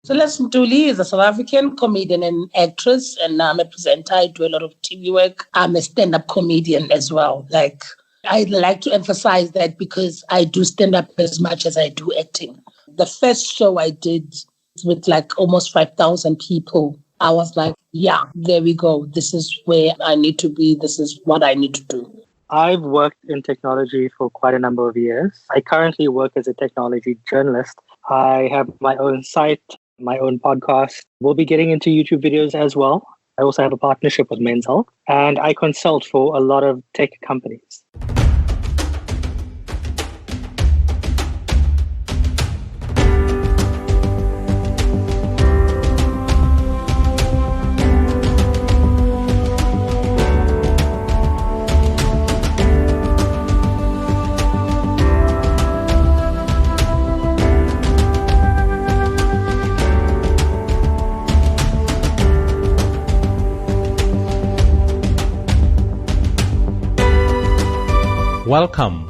Celeste Ntuli is a South African comedian and actress, and I'm a presenter. I do a lot of TV work. I'm a stand-up comedian as well. I like to emphasize that because I do stand-up as much as I do acting. The first show I did with almost 5,000 people, I was like, yeah, there we go. This is where I need to be. This is what I need to do. I've worked in technology for quite a number of years. I currently work as a technology journalist. I have my own site, my own podcast. We'll be getting into YouTube videos as well. I also have a partnership with Men's Health, and I consult for a lot of tech companies. Welcome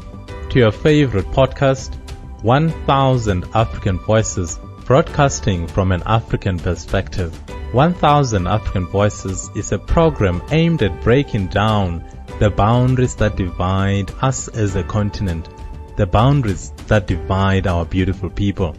to your favorite podcast, 1000 African Voices, broadcasting from an African perspective. 1000 African Voices is a program aimed at breaking down the boundaries that divide us as a continent, the boundaries that divide our beautiful people.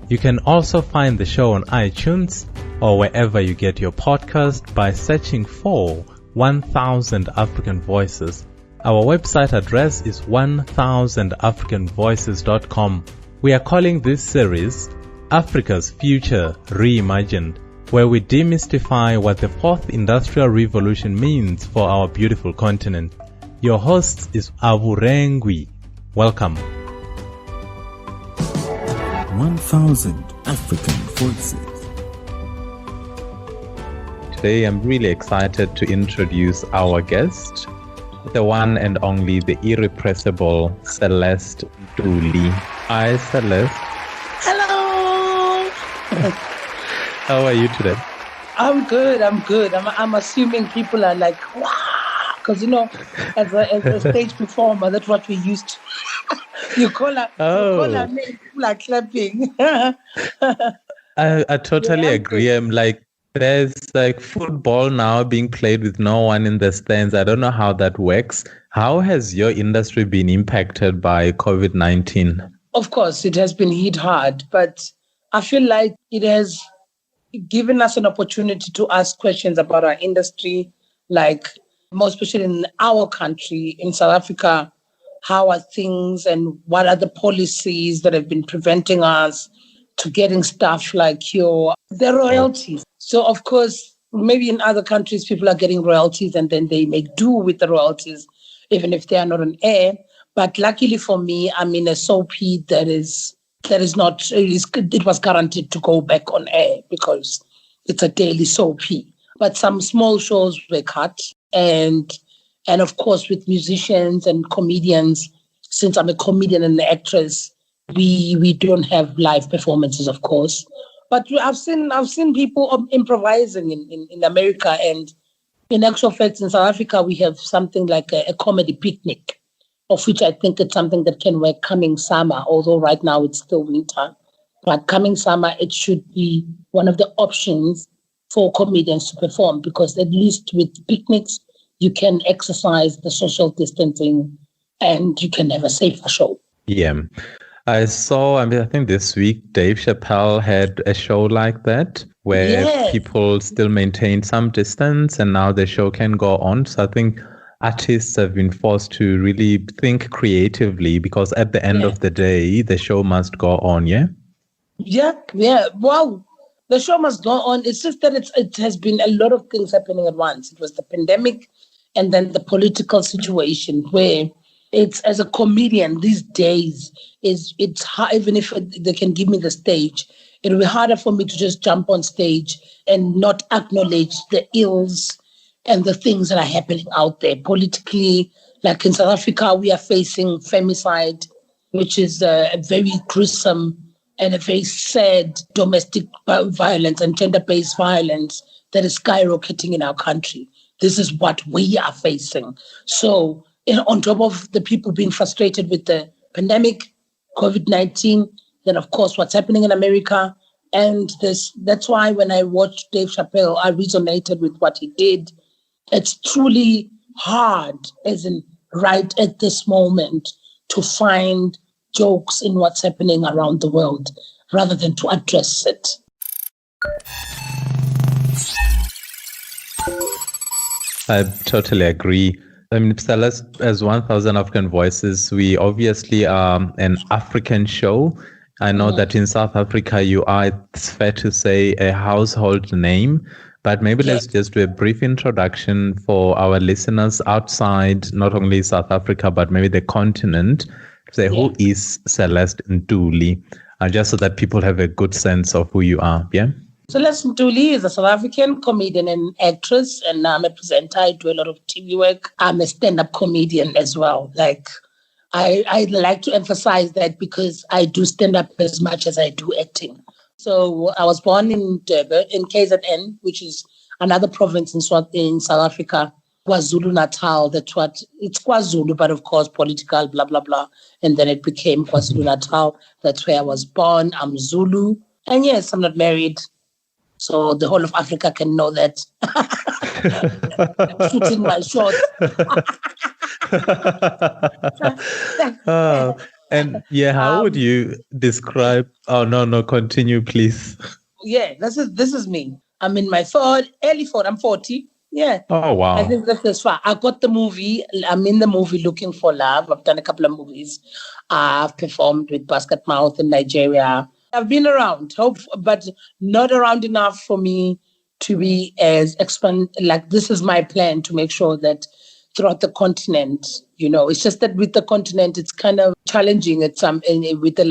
You can also find the show on iTunes or wherever you get your podcast by searching for 1000 African Voices. Our website address is 1000africanvoices.com. We are calling this series Africa's Future Reimagined, where we demystify what the fourth industrial revolution means for our beautiful continent. Your host is Avurengwi. Welcome. 1000 African Voices. Today I'm really excited to introduce our guest, the one and only, the irrepressible Celeste Ntuli. Hi, Celeste. Hello. How are you today? I'm good. I'm assuming people are like, wow, because as a stage performer, that's what we used to. You call her name, people are clapping. I totally agree. Good. I'm like, there's football now being played with no one in the stands. I don't know how that works. How has your industry been impacted by COVID-19? Of course, it has been hit hard, but I feel like it has given us an opportunity to ask questions about our industry, more especially in our country, in South Africa. How are things and what are the policies that have been preventing us to getting stuff like the royalties? So, of course, maybe in other countries, people are getting royalties and then they make do with the royalties, even if they are not on air. But luckily for me, I'm in a soapie that is not, it was guaranteed to go back on air because it's a daily soapie. But some small shows were cut. And of course, with musicians and comedians, since I'm a comedian and an actress, we don't have live performances, of course. But I've seen people improvising in America, and in actual fact, in South Africa, we have something like a comedy picnic, of which I think it's something that can work coming summer, although right now it's still winter. But coming summer, it should be one of the options for comedians to perform, because at least with picnics, you can exercise the social distancing and you can have a safer show. Yeah. I think this week Dave Chappelle had a show like that where people still maintain some distance and now the show can go on. So I think artists have been forced to really think creatively, because at the end of the day, the show must go on, yeah? Yeah. Well, the show must go on. It's just that it has been a lot of things happening at once. It was the pandemic and then the political situation where it's, as a comedian these days, it's hard. Even if they can give me the stage, it'll be harder for me to just jump on stage and not acknowledge the ills and the things that are happening out there politically. Like in South Africa, we are facing femicide, which is a very gruesome and a very sad domestic violence and gender-based violence that is skyrocketing in our country. This is what we are facing. So, on top of the people being frustrated with the pandemic, COVID-19, then of course what's happening in America, And that's why when I watched Dave Chappelle, I resonated with what he did. It's truly hard, as in right at this moment, to find jokes in what's happening around the world rather than to address it. I totally agree. I mean, Celeste, as 1000 African Voices, we obviously are an African show. I know that in South Africa, you are, it's fair to say, a household name. But maybe let's just do a brief introduction for our listeners outside not only South Africa, but maybe the continent. Say, who is Celeste Ntuli? Just so that people have a good sense of who you are. Yeah. Celeste Ntuli is a South African comedian and actress, and I'm a presenter. I do a lot of TV work. I'm a stand-up comedian as well. Like, I like to emphasize that because I do stand-up as much as I do acting. So I was born in Durban, in KZN, which is another province in South Africa, KwaZulu-Natal. It's KwaZulu, but of course political, blah, blah, blah. And then it became KwaZulu-Natal. That's where I was born. I'm Zulu. And yes, I'm not married. So the whole of Africa can know that. Shooting my shot. And yeah, how would you describe? Oh no, continue, please. Yeah, this is me. I'm in my early 40s. I'm 40. Yeah. Oh wow. I think that's as far. I got the movie. I'm in the movie Looking for Love. I've done a couple of movies. I've performed with Basket Mouth in Nigeria. I've been around, but not around enough for me to be as like this is my plan to make sure that throughout the continent, it's just that with the continent, it's kind of challenging with the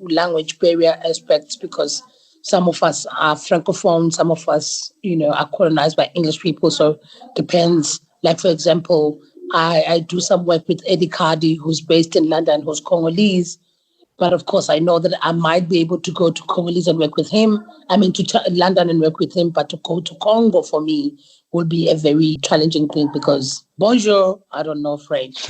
language barrier aspects because some of us are Francophone, some of us, are colonized by English people. So depends. Like, for example, I do some work with Eddie Cardi, who's based in London, who's Congolese. But of course, I know that I might be able to go to Congolese and work with him. I mean, to London and work with him, but to go to Congo for me would be a very challenging thing because bonjour, I don't know French.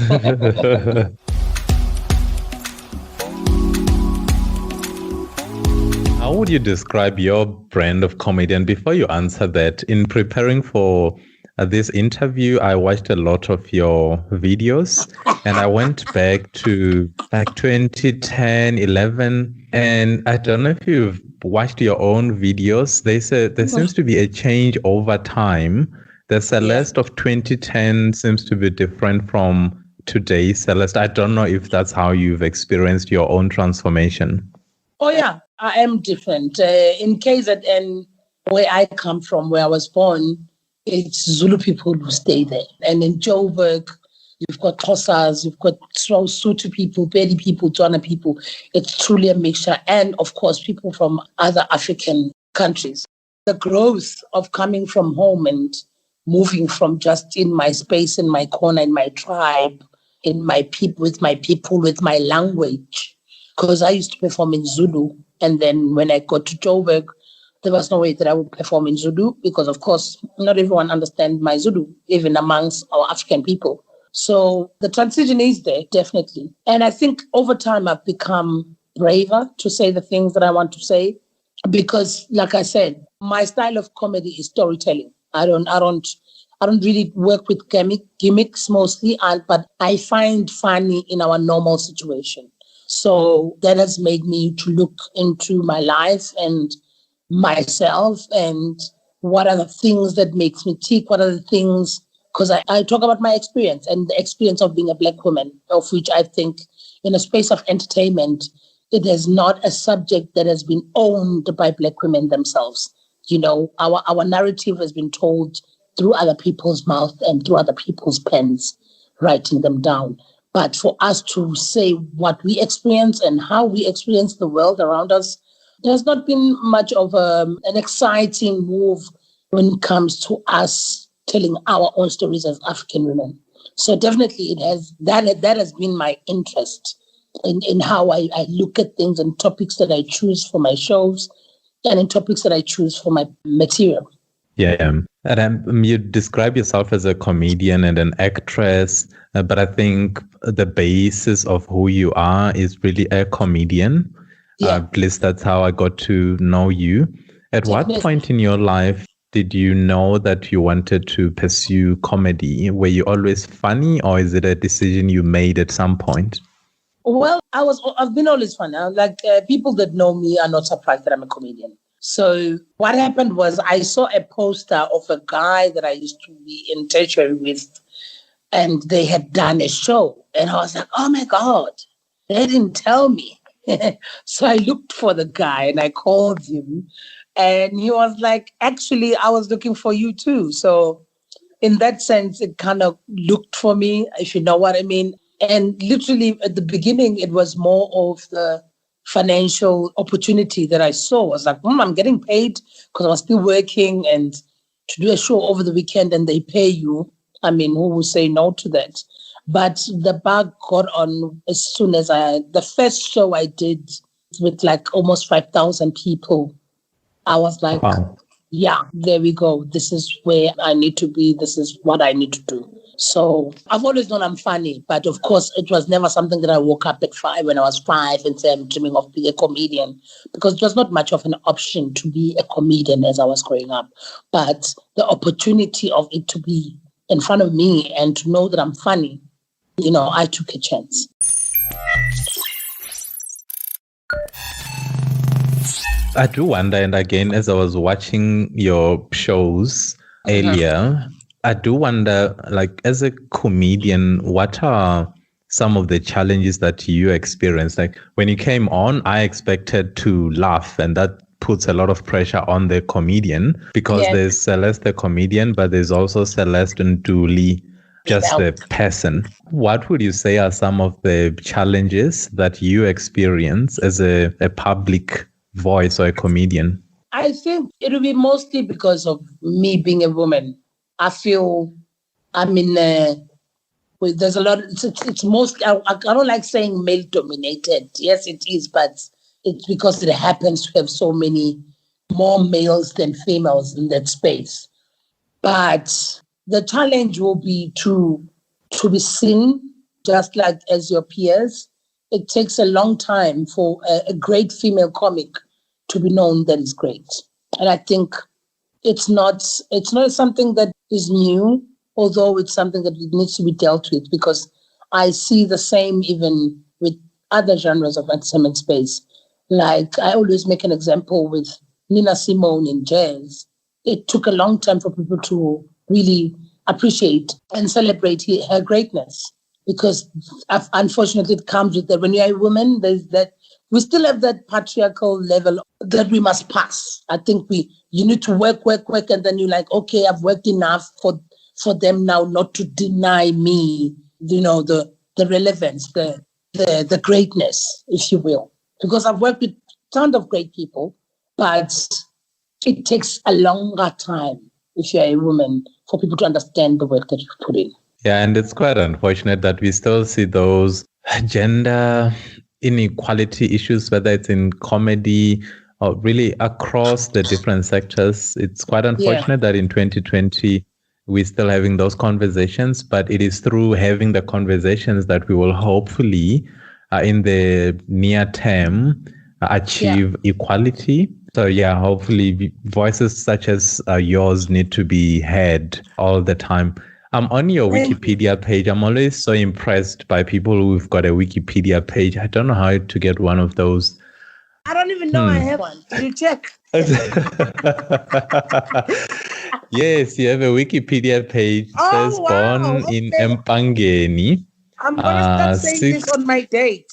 How would you describe your brand of comedy? And before you answer that, in preparing for this interview, I watched a lot of your videos and I went back to like 2010, 11. And I don't know if you've watched your own videos. They said there seems to be a change over time. The Celeste of 2010 seems to be different from today's Celeste. I don't know if that's how you've experienced your own transformation. Oh, yeah, I am different. In KZN, where I come from, where I was born, it's Zulu people who stay there. And in Joburg, you've got Xhosas, you've got Sotho people, Pedi people, Tswana people. It's truly a mixture. And of course, people from other African countries. The growth of coming from home and moving from just in my space, in my corner, in my tribe, in my people, with my language. Because I used to perform in Zulu. And then when I got to Joburg, there was no way that I would perform in Zulu because, of course, not everyone understands my Zulu, even amongst our African people. So the transition is there, definitely. And I think over time I've become braver to say the things that I want to say because, like I said, my style of comedy is storytelling. I don't really work with gimmicks mostly, but I find funny in our normal situation. So that has made me to look into my life and myself and what are the things that makes me tick, what are the things, because I talk about my experience and the experience of being a Black woman, of which I think in a space of entertainment, it is not a subject that has been owned by Black women themselves. Our narrative has been told through other people's mouth and through other people's pens, writing them down. But for us to say what we experience and how we experience the world around us, there's not been much of an exciting move when it comes to us telling our own stories as African women. So definitely it has that has been my interest in how I look at things and topics that I choose for my shows and in topics that I choose for my material. Yeah. And you describe yourself as a comedian and an actress, but I think the basis of who you are is really a comedian. At least that's how I got to know you. At what point in your life did you know that you wanted to pursue comedy? Were you always funny, or is it a decision you made at some point? Well, I've been always funny. People that know me are not surprised that I'm a comedian. So what happened was I saw a poster of a guy that I used to be in tertiary with, and they had done a show. And I was like, oh my God, they didn't tell me. So I looked for the guy and I called him. And he was like, actually, I was looking for you too. So in that sense, it kind of looked for me, if you know what I mean. And literally at the beginning, it was more of the financial opportunity that I saw. I was like, I'm getting paid because I was still working, and to do a show over the weekend and they pay you. I mean, who will say no to that? But the bug got on as soon as the first show I did with like almost 5,000 people. I was like, wow. Yeah, there we go. This is where I need to be. This is what I need to do. So I've always known I'm funny, but of course it was never something that I woke up at 5 when I was 5 and said I'm dreaming of being a comedian, because it was not much of an option to be a comedian as I was growing up. But the opportunity of it to be in front of me and to know that I'm funny, I took a chance. I do wonder, and again, as I was watching your shows earlier, I do wonder, like, as a comedian, what are some of the challenges that you experienced? Like, when you came on, I expected to laugh, and that puts a lot of pressure on the comedian, because there's Celeste the comedian, but there's also Celeste Ntuli, just the person. What would you say are some of the challenges that you experience as a public voice or a comedian? I think it will be mostly because of me being a woman. I feel, there's a lot, it's mostly, I don't like saying male dominated. Yes, it is, but it's because it happens to have so many more males than females in that space. But the challenge will be to be seen just like as your peers. It takes a long time for a great female comic to be known that is great. And I think it's not something that is new, although it's something that needs to be dealt with, because I see the same even with other genres of entertainment space. Like, I always make an example with Nina Simone in jazz. It took a long time for people to really appreciate and celebrate her greatness, because unfortunately it comes with that. When you're a woman, there's that, we still have that patriarchal level that we must pass. I think you need to work, and then you're like, okay, I've worked enough for them now not to deny me, the relevance, the greatness, if you will. Because I've worked with tons of great people, but it takes a longer time, if you're a woman, for people to understand the work that you put in. Yeah, and it's quite unfortunate that we still see those gender inequality issues, whether it's in comedy or really across the different sectors. It's quite unfortunate that in 2020, we're still having those conversations, but it is through having the conversations that we will hopefully, in the near term, achieve equality. So hopefully voices such as yours need to be heard all the time. On your Wikipedia page, I'm always so impressed by people who've got a Wikipedia page. I don't know how to get one of those. I don't even know I have one. Did you check? Yes, you have a Wikipedia page. It says born in Empangeni. I'm going to start saying this on my date.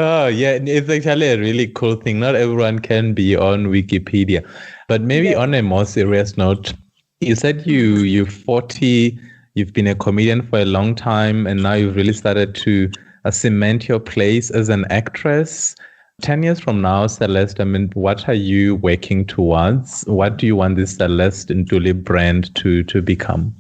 Oh, yeah, it's actually a really cool thing. Not everyone can be on Wikipedia. But maybe on a more serious note, you said you're 40, you've been a comedian for a long time, and now you've really started to cement your place as an actress. 10 years from now, Celeste, what are you working towards? What do you want this Celeste Ntuli brand to become?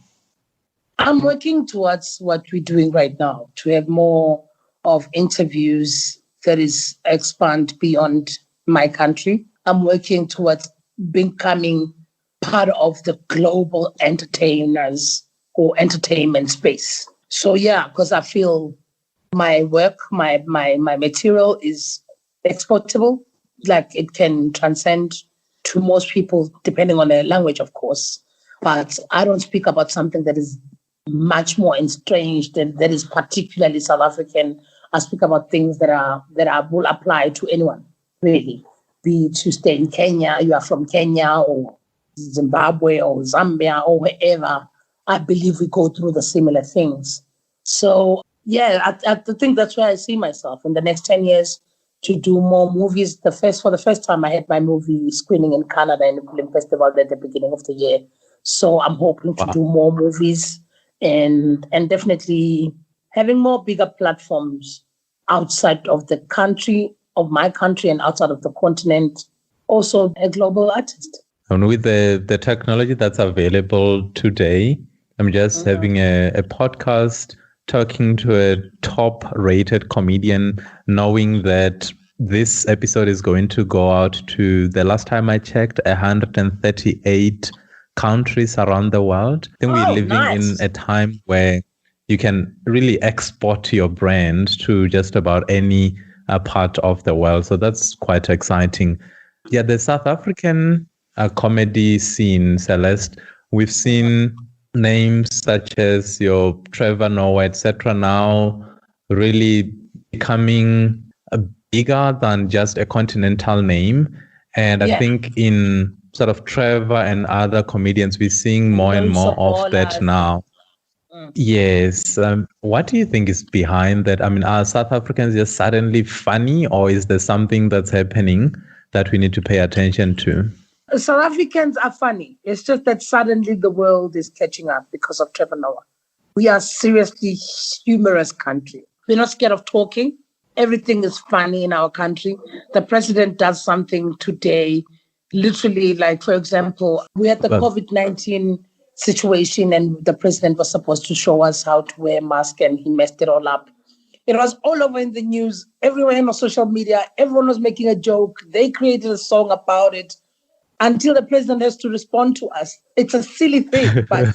I'm working towards what we're doing right now, to have more of interviews that is expand beyond my country. I'm working towards becoming part of the global entertainers or entertainment space. So yeah, because I feel my work, my material is exportable, like it can transcend to most people, depending on the language, of course. But I don't speak about something that is much more estranged and that is particularly South African. I speak about things that will apply to anyone, really. Be it you stay in Kenya, you are from Kenya or Zimbabwe or Zambia or wherever. I believe we go through the similar things. So yeah, I think that's where I see myself in the next 10 years to do more movies. For the first time, I had my movie screening in Canada in the film festival at the beginning of the year. So I'm hoping to do more movies and definitely having more bigger platforms outside of the country, of my country, and outside of the continent. Also a global artist. And with the technology that's available today, I'm just having a podcast, talking to a top-rated comedian, knowing that this episode is going to go out to, the last time I checked, 138 countries around the world. I think we're living in a time where you can really export your brand to just about any part of the world. So that's quite exciting. Yeah, the South African comedy scene, Celeste, we've seen names such as your Trevor Noah, etc., now really becoming bigger than just a continental name. And I think in sort of Trevor and other comedians, we're seeing more and more of that now. Yes. What do you think is behind that? I mean, are South Africans just suddenly funny, or is there something that's happening that we need to pay attention to? South Africans are funny. It's just that suddenly the world is catching up because of Trevor Noah. We are seriously humorous country. We're not scared of talking. Everything is funny in our country. The president does something today, literally, like, for example, we had the COVID-19 situation and the president was supposed to show us how to wear a mask and he messed it all up. It was all over in the news, everywhere on social media. Everyone was making a joke. They created a song about it. Until the president has to respond to us. It's a silly thing, but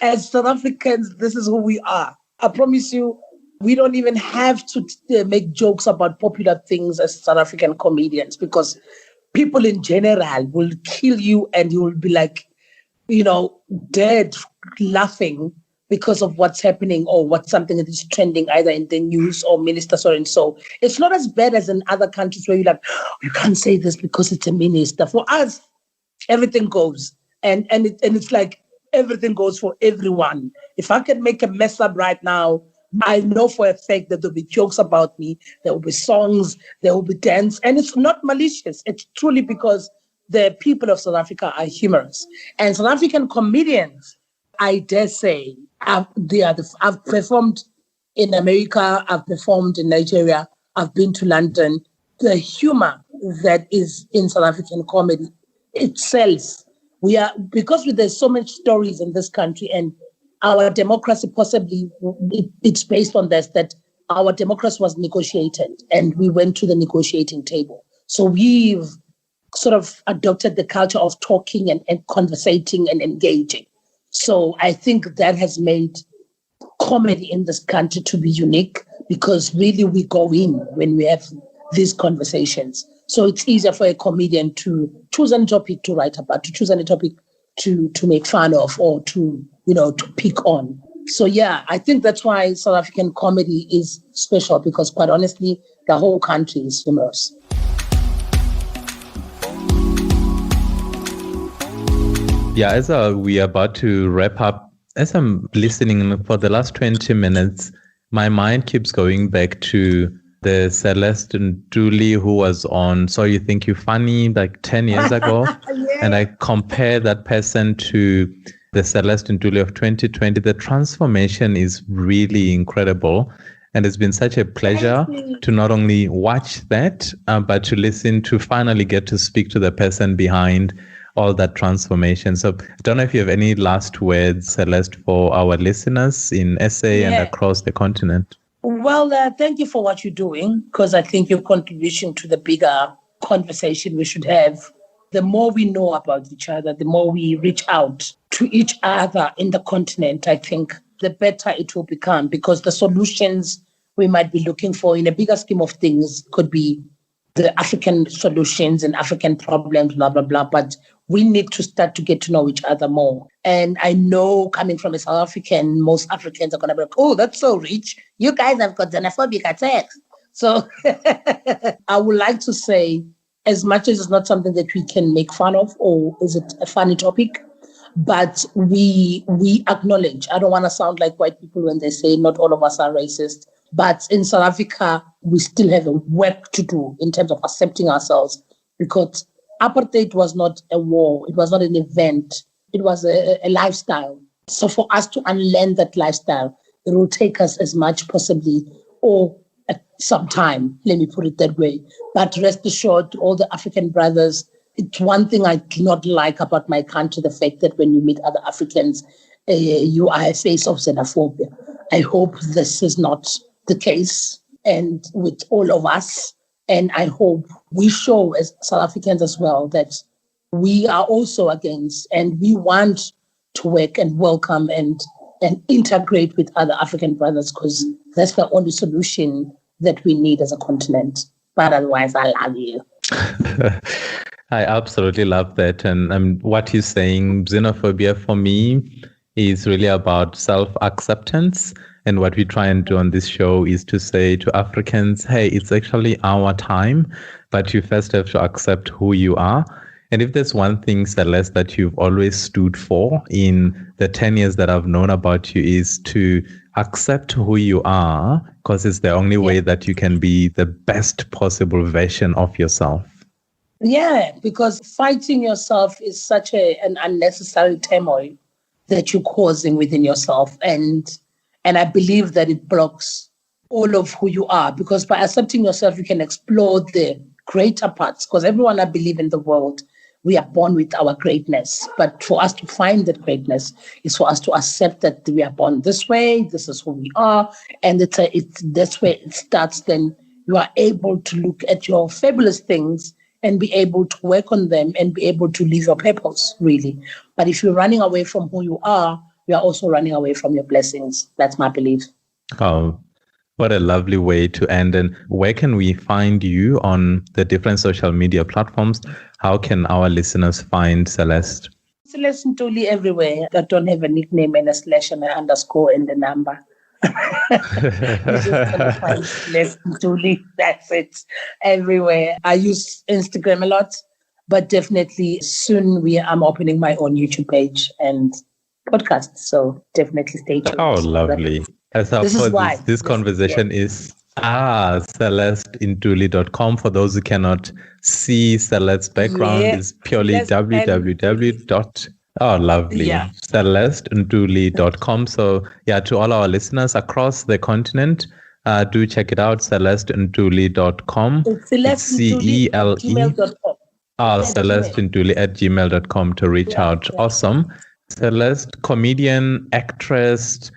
as South Africans, this is who we are. I promise you, we don't even have to make jokes about popular things as South African comedians, because people in general will kill you and you will be like, dead laughing because of what's happening or what's something that is trending either in the news or minister so and so. It's not as bad as in other countries where you're like, you can't say this because it's a minister. For us, everything goes. And it's like everything goes for everyone. If I can make a mess up right now, I know for a fact that there'll be jokes about me, there will be songs, there will be dance, and it's not malicious. It's truly because the people of South Africa are humorous. And South African comedians, I dare say, I've performed in America, I've performed in Nigeria, I've been to London. The humor that is in South African comedy itself, because there's so many stories in this country, and our democracy possibly, it's based on this, that our democracy was negotiated and we went to the negotiating table. So we've sort of adopted the culture of talking and conversating and engaging. So I think that has made comedy in this country to be unique, because really we go in when we have these conversations. So it's easier for a comedian to choose a topic to write about, to choose a topic to make fun of, or to pick on. So yeah, I think that's why South African comedy is special, because quite honestly, the whole country is humorous. Yeah, as we are about to wrap up, as I'm listening for the last 20 minutes, my mind keeps going back to the Celeste Ntuli who was on So You Think You're Funny like 10 years ago. Yeah. And I compare that person to the Celeste Ntuli of 2020. The transformation is really incredible. And it's been such a pleasure to not only watch that, but to listen, to finally get to speak to the person behind all that transformation. So I don't know if you have any last words, Celeste, for our listeners in SA and across the continent. Well, thank you for what you're doing, because I think your contribution to the bigger conversation we should have. The more we know about each other, the more we reach out to each other in the continent, I think the better it will become, because the solutions we might be looking for in a bigger scheme of things could be the African solutions and African problems, blah, blah, blah. But we need to start to get to know each other more. And I know, coming from a South African, most Africans are going to be like, oh, that's so rich. You guys have got xenophobic attacks. So I would like to say, as much as it's not something that we can make fun of, or is it a funny topic, but we acknowledge. I don't want to sound like white people when they say not all of us are racist. But in South Africa, we still have a work to do in terms of accepting ourselves, because apartheid was not a war. It was not an event. It was a lifestyle. So for us to unlearn that lifestyle, it will take us as much possibly, or some time, let me put it that way. But rest assured, all the African brothers, it's one thing I do not like about my country, the fact that when you meet other Africans, you are a face of xenophobia. I hope this is not the case, and with all of us. And I hope we show as South Africans as well that we are also against, and we want to work and welcome and integrate with other African brothers, because that's the only solution that we need as a continent. But otherwise, I love you. I absolutely love that. And what you're saying, xenophobia for me is really about self-acceptance. And what we try and do on this show is to say to Africans, hey, it's actually our time, but you first have to accept who you are. And if there's one thing, Celeste, that you've always stood for in the 10 years that I've known about you, is to accept who you are, because it's the only way that you can be the best possible version of yourself. Yeah, because fighting yourself is such an unnecessary turmoil that you're causing within yourself. And I believe that it blocks all of who you are, because by accepting yourself, you can explore the greater parts. Because everyone, I believe, in the world, we are born with our greatness. But for us to find that greatness is for us to accept that we are born this way, this is who we are. And that's where it starts. Then you are able to look at your fabulous things and be able to work on them and be able to live your purpose, really. But if you're running away from who you are also running away from your blessings. That's my belief. Oh, what a lovely way to end. And where can we find you on the different social media platforms? How can our listeners find Celeste? Celeste Ntuli everywhere. I don't have a nickname and a slash and an underscore in the number. You're just gonna find Celeste Ntuli. That's it. Everywhere. I use Instagram a lot, but definitely soon I'm opening my own YouTube page and podcast. So definitely stay tuned. Oh, lovely. This conversation is celestentuli.com. For those who cannot see Celeste's background, is purely www. Oh, lovely. Yeah. Celestentuli.com. So yeah, to all our listeners across the continent, do check it out, celestentuli.com. It's celestentuli@gmail.com. celestentuli@gmail.com to reach out. Yeah. Awesome. Celeste, comedian, actress,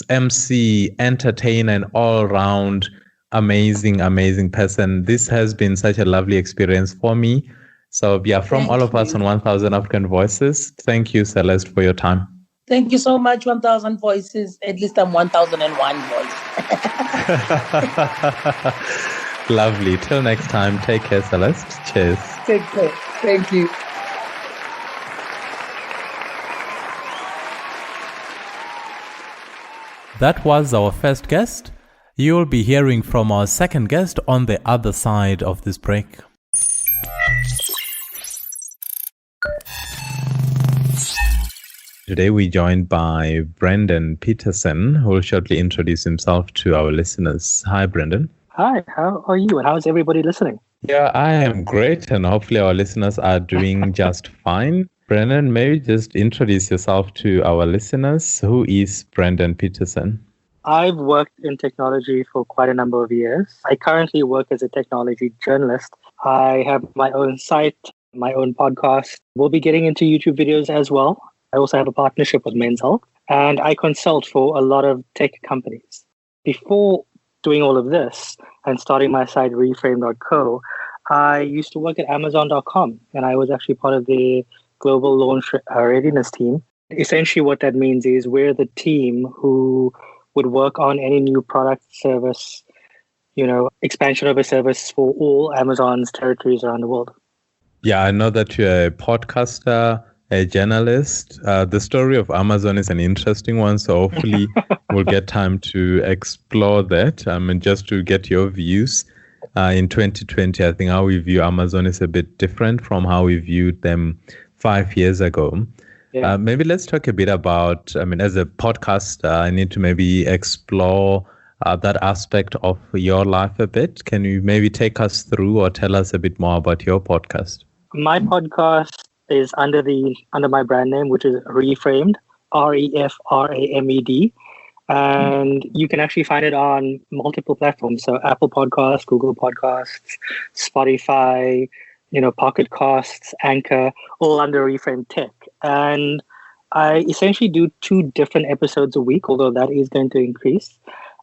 MC, entertainer, and all-round amazing person. This has been such a lovely experience for me. So yeah, from all of us on 1000 African Voices, thank you, Celeste, for your time. Thank you so much, 1000 Voices. At least I'm 1001 voice. Lovely. Till next time, take care, Celeste. Cheers. Take care. Thank you. That was our first guest. You'll be hearing from our second guest on the other side of this break. Today we're joined by Brendon Petersen, who will shortly introduce himself to our listeners. Hi, Brendon. Hi, how are you and how's everybody listening? Yeah, I am great, and hopefully our listeners are doing just fine. Brendon, maybe just introduce yourself to our listeners. Who is Brendon Petersen? I've worked in technology for quite a number of years. I currently work as a technology journalist. I have my own site, my own podcast. We'll be getting into YouTube videos as well. I also have a partnership with Men's Health, and I consult for a lot of tech companies. Before doing all of this and starting my site, reframe.co, I used to work at Amazon.com, and I was actually part of the global launch readiness team. Essentially, what that means is we're the team who would work on any new product, service, expansion of a service for all Amazon's territories around the world. Yeah, I know that you're a podcaster, a journalist. The story of Amazon is an interesting one, so hopefully we'll get time to explore that. And just to get your views. In 2020, I think how we view Amazon is a bit different from how we viewed them 5 years ago. Yeah. Maybe let's talk a bit about, as a podcaster, I need to maybe explore that aspect of your life a bit. Can you maybe take us through or tell us a bit more about your podcast? My podcast is under my brand name, which is Reframed, REFRAMED. And you can actually find it on multiple platforms. So Apple Podcasts, Google Podcasts, Spotify, Pocket Casts, Anchor, all under Reframed Tech. And I essentially do 2 different episodes a week, although that is going to increase.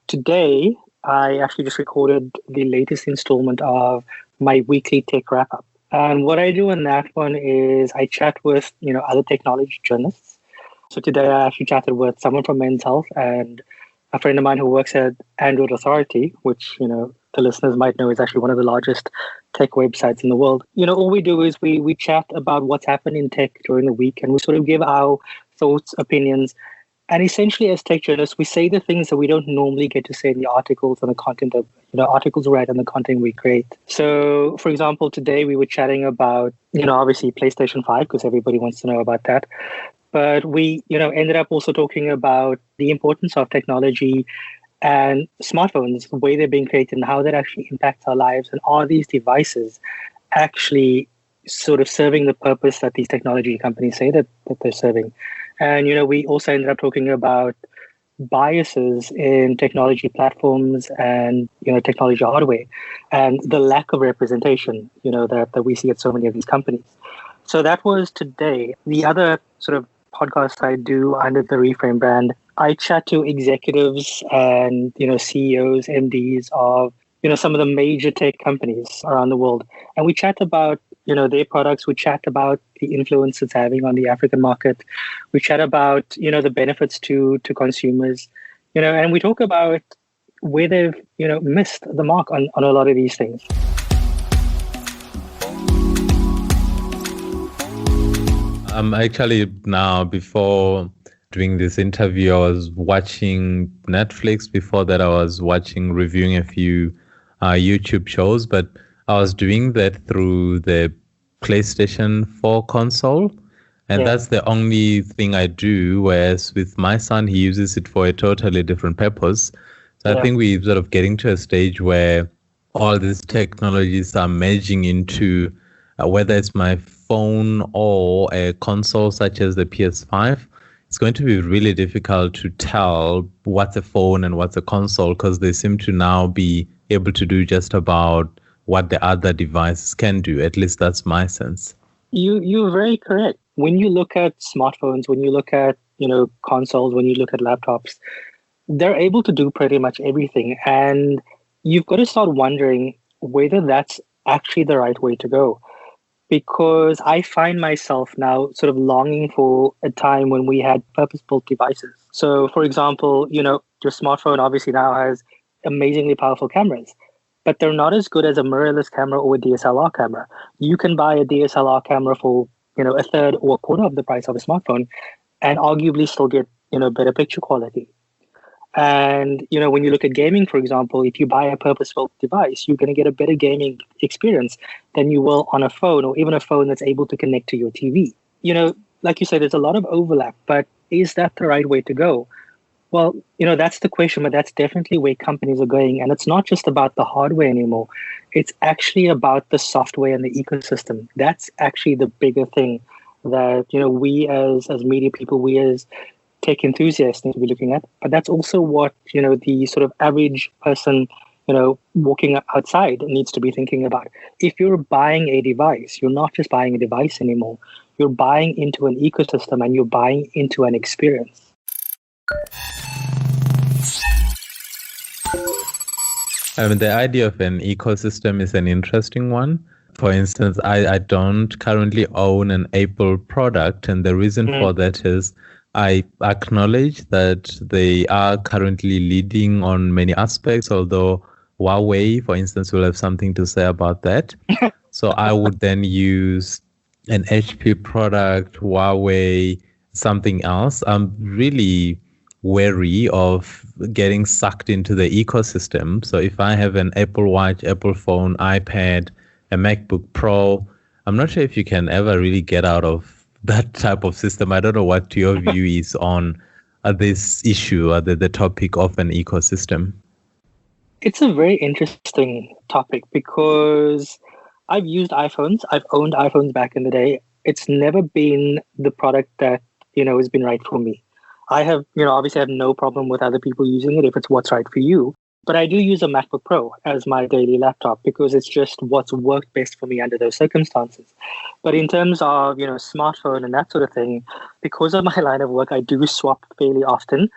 Today, I actually just recorded the latest installment of my weekly tech wrap-up. And what I do in that one is I chat with, other technology journalists. So today I actually chatted with someone from Men's Health and a friend of mine who works at Android Authority, which, the listeners might know is actually one of the largest tech websites in the world. All we do is we chat about what's happened in tech during the week, and we sort of give our thoughts, opinions. And essentially, as tech journalists, we say the things that we don't normally get to say in the articles and the content of, articles we write and the content we create. So, for example, today we were chatting about, obviously PlayStation 5, because everybody wants to know about that. But we, ended up also talking about the importance of technology and smartphones, the way they're being created and how that actually impacts our lives. And are these devices actually sort of serving the purpose that these technology companies say that they're serving? And, we also ended up talking about biases in technology platforms and, technology hardware and the lack of representation, that we see at so many of these companies. So that was today. The other sort of podcast I do under the Reframe brand, I chat to executives and, CEOs, MDs of, some of the major tech companies around the world. And we chat about, their products. We chat about the influence it's having on the African market. We chat about, the benefits to consumers, and we talk about where they've, missed the mark on a lot of these things. Actually, now, before doing this interview, I was watching Netflix. Before that, I was reviewing a few YouTube shows, but I was doing that through the PlayStation 4 console. And that's the only thing I do, whereas with my son, he uses it for a totally different purpose. So I think we're sort of getting to a stage where all these technologies are merging into whether it's my phone or a console such as the PS5. It's going to be really difficult to tell what's a phone and what's a console, because they seem to now be able to do just about what the other devices can do. At least that's my sense. You're very correct. When you look at smartphones, when you look at, consoles, when you look at laptops, they're able to do pretty much everything. And you've got to start wondering whether that's actually the right way to go. Because I find myself now sort of longing for a time when we had purpose-built devices. So, for example, your smartphone obviously now has amazingly powerful cameras, but they're not as good as a mirrorless camera or a DSLR camera. You can buy a DSLR camera for, a third or a quarter of the price of a smartphone and arguably still get, better picture quality. And, when you look at gaming, for example, if you buy a purpose-built device, you're going to get a better gaming experience than you will on a phone, or even a phone that's able to connect to your TV. Like you said, there's a lot of overlap, but is that the right way to go? Well, that's the question, but that's definitely where companies are going. And it's not just about the hardware anymore. It's actually about the software and the ecosystem. That's actually the bigger thing that, we as media people, we as tech enthusiasts need to be looking at. But that's also what, the sort of average person, walking outside needs to be thinking about. If you're buying a device, you're not just buying a device anymore. You're buying into an ecosystem and you're buying into an experience. The idea of an ecosystem is an interesting one. For instance, I don't currently own an Apple product, and the reason for that is I acknowledge that they are currently leading on many aspects, although Huawei, for instance, will have something to say about that. So I would then use an HP product, Huawei, something else. I'm really wary of getting sucked into the ecosystem. So if I have an Apple Watch, Apple phone, iPad, a MacBook Pro, I'm not sure if you can ever really get out of that type of system. I don't know what your view is on this issue or the topic of an ecosystem. It's a very interesting topic because I've used iPhones. I've owned iPhones back in the day. It's never been the product that, has been right for me. I have, obviously I have no problem with other people using it if it's what's right for you. But I do use a MacBook Pro as my daily laptop because it's just what's worked best for me under those circumstances. But in terms of, smartphone and that sort of thing, because of my line of work, I do swap fairly often.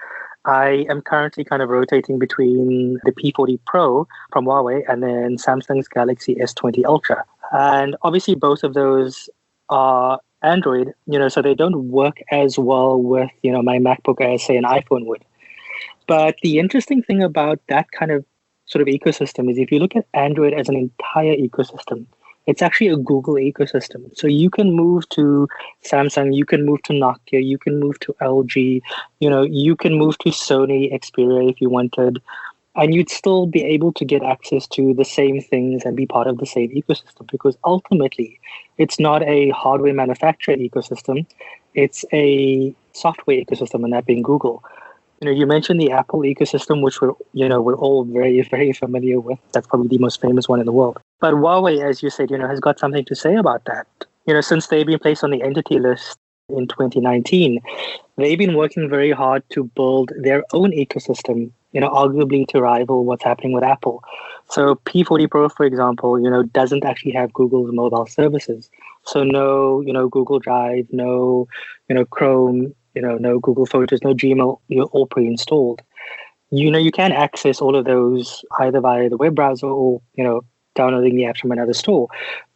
I am currently kind of rotating between the P40 Pro from Huawei and then Samsung's Galaxy S20 Ultra. And obviously both of those are Android, so they don't work as well with, my MacBook as, say, an iPhone would. But the interesting thing about that kind of sort of ecosystem is if you look at Android as an entire ecosystem, it's actually a Google ecosystem. So you can move to Samsung, you can move to Nokia, you can move to LG, you can move to Sony Xperia if you wanted, and you'd still be able to get access to the same things and be part of the same ecosystem because ultimately it's not a hardware manufacturer ecosystem, it's a software ecosystem, and that being Google. You mentioned the Apple ecosystem, which we're all very, very familiar with. That's probably the most famous one in the world. But Huawei, as you said, has got something to say about that. Since they've been placed on the entity list in 2019, they've been working very hard to build their own ecosystem, arguably to rival what's happening with Apple. So P40 Pro, for example, doesn't actually have Google's mobile services. So no, Google Drive, no, Chrome, no Google Photos, no Gmail, all pre-installed. You can access all of those either via the web browser or, downloading the apps from another store.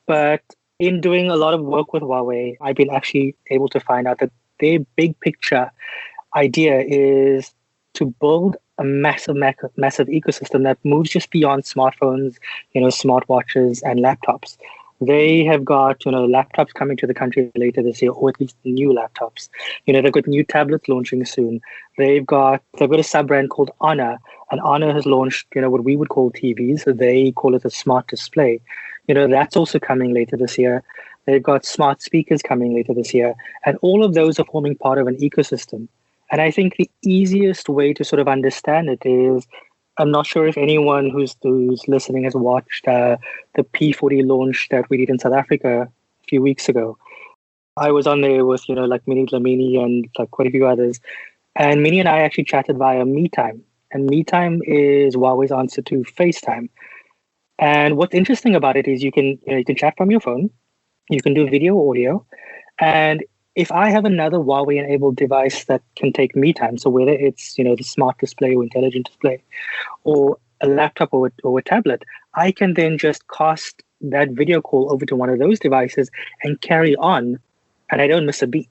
But in doing a lot of work with Huawei, I've been actually able to find out that their big picture idea is to build a massive ecosystem that moves just beyond smartphones, smartwatches and laptops. They have got, laptops coming to the country later this year, or at least new laptops. They've got new tablets launching soon. They've got a sub-brand called Honor, and Honor has launched, what we would call TVs. So they call it a smart display. That's also coming later this year. They've got smart speakers coming later this year. And all of those are forming part of an ecosystem. And I think the easiest way to sort of understand it is, I'm not sure if anyone who's listening has watched the P40 launch that we did in South Africa a few weeks ago. I was on there with, like Minnie Dlamini and like quite a few others. And Minnie and I actually chatted via MeTime. And MeTime is Huawei's answer to FaceTime. And what's interesting about it is you can chat from your phone, you can do video, audio, and if I have another Huawei-enabled device that can take MeTime, so whether it's the smart display or intelligent display, or a laptop or a tablet, I can then just cast that video call over to one of those devices and carry on, and I don't miss a beat.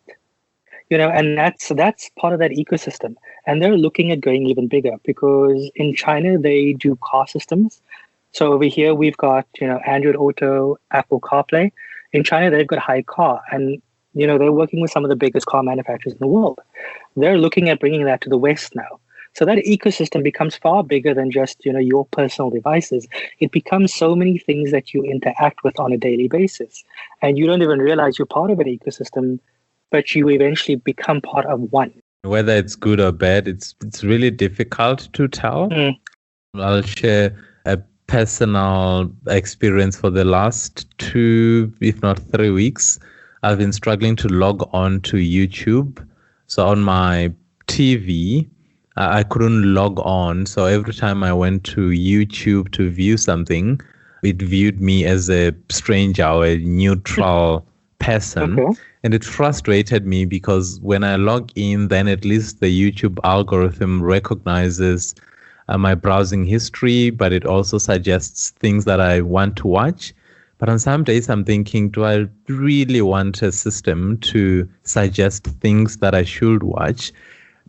And that's part of that ecosystem. And they're looking at going even bigger because in China they do car systems. So over here we've got Android Auto, Apple CarPlay. In China they've got HiCar, and they're working with some of the biggest car manufacturers in the world. They're looking at bringing that to the West now. So that ecosystem becomes far bigger than just, your personal devices. It becomes so many things that you interact with on a daily basis. And you don't even realize you're part of an ecosystem, but you eventually become part of one. Whether it's good or bad, it's really difficult to tell. I'll share a personal experience for the last 2, if not 3 weeks. I've been struggling to log on to YouTube. So on my TV, I couldn't log on. So every time I went to YouTube to view something, it viewed me as a stranger or a neutral person. Okay. And it frustrated me because when I log in, then at least the YouTube algorithm recognizes my browsing history, but it also suggests things that I want to watch. But on some days I'm thinking, do I really want a system to suggest things that I should watch?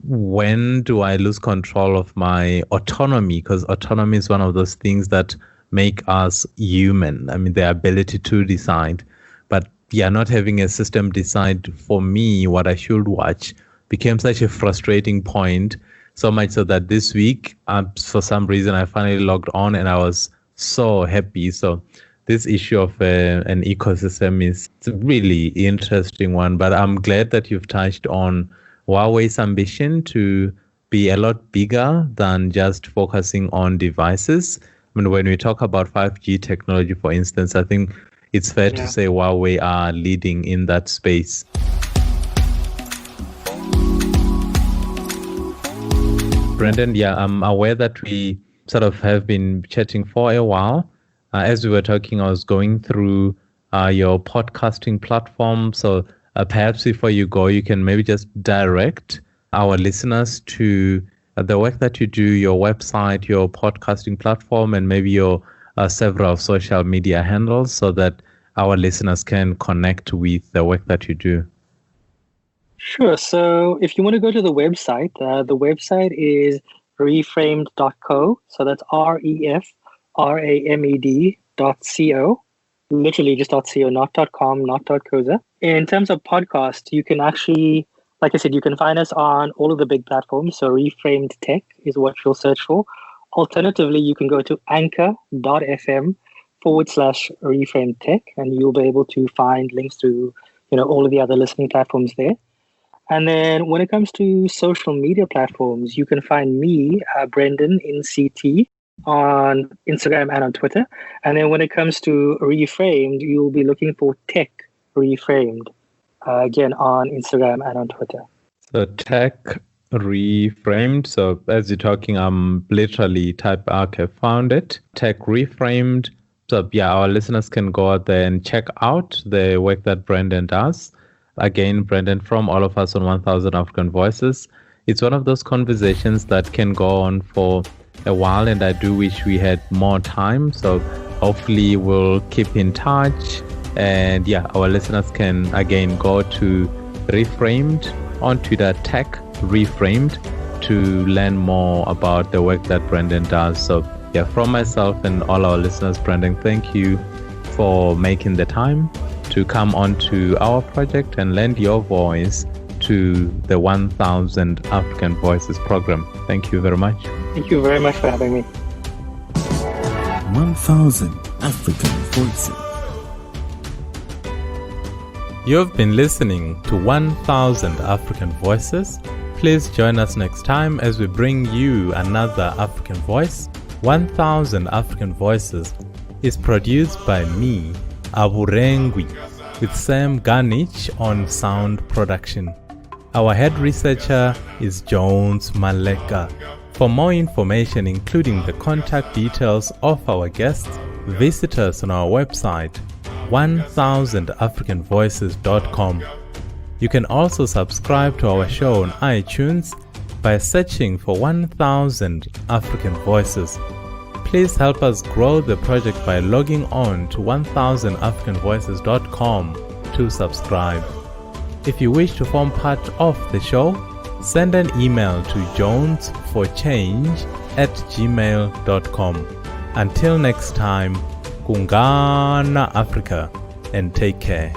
When do I lose control of my autonomy? Because autonomy is one of those things that make us human. I mean, the ability to decide. But yeah, not having a system decide for me what I should watch became such a frustrating point. So much so that this week, for some reason, I finally logged on and I was so happy. So this issue of an ecosystem is a really interesting one. But I'm glad that you've touched on Huawei's ambition to be a lot bigger than just focusing on devices. I mean, when we talk about 5G technology, for instance, I think it's fair to say Huawei are leading in that space. Brendon, I'm aware that we sort of have been chatting for a while. As we were talking, I was going through your podcasting platform. So perhaps before you go, you can maybe just direct our listeners to the work that you do, your website, your podcasting platform, and maybe your several social media handles so that our listeners can connect with the work that you do. Sure. So if you want to go to the website is reframed.co. So that's reframed.co. Literally just .co, not .com, not .coza. In terms of podcast, you can actually, like I said, you can find us on all of the big platforms. So Reframed Tech is what you'll search for. Alternatively, you can go to anchor.fm/Reframed Tech, and you'll be able to find links to all of the other listening platforms there. And then when it comes to social media platforms, you can find me, Brendon, in CT, on Instagram and on Twitter. And then when it comes to Reframed, you'll be looking for Tech Reframed, again, on Instagram and on Twitter. So Tech Reframed. So as you're talking, I'm literally found it. Tech Reframed. So our listeners can go out there and check out the work that Brendon does. Again, Brendon, from all of us on 1000 African Voices, it's one of those conversations that can go on for a while, and I do wish we had more time. So hopefully we'll keep in touch, and our listeners can again go to Reframed on Twitter, Tech Reframed, to learn more about the work that Brendon does. So from myself and all our listeners, Brendon, thank you for making the time to come onto our project and lend your voice to the 1000 African Voices program. Thank you very much. Thank you very much for having me. 1000 African Voices. You've been listening to 1000 African Voices. Please join us next time as we bring you another African voice. 1000 African Voices is produced by me, Aburengwi, with Sam Garnich on sound production. Our head researcher is Jones Maleka. For more information, including the contact details of our guests, visit us on our website, 1000africanvoices.com. You can also subscribe to our show on iTunes by searching for 1000 African Voices. Please help us grow the project by logging on to 1000africanvoices.com to subscribe. If you wish to form part of the show, send an email to jonesforchange@gmail.com. Until next time, Kungana Africa, and take care.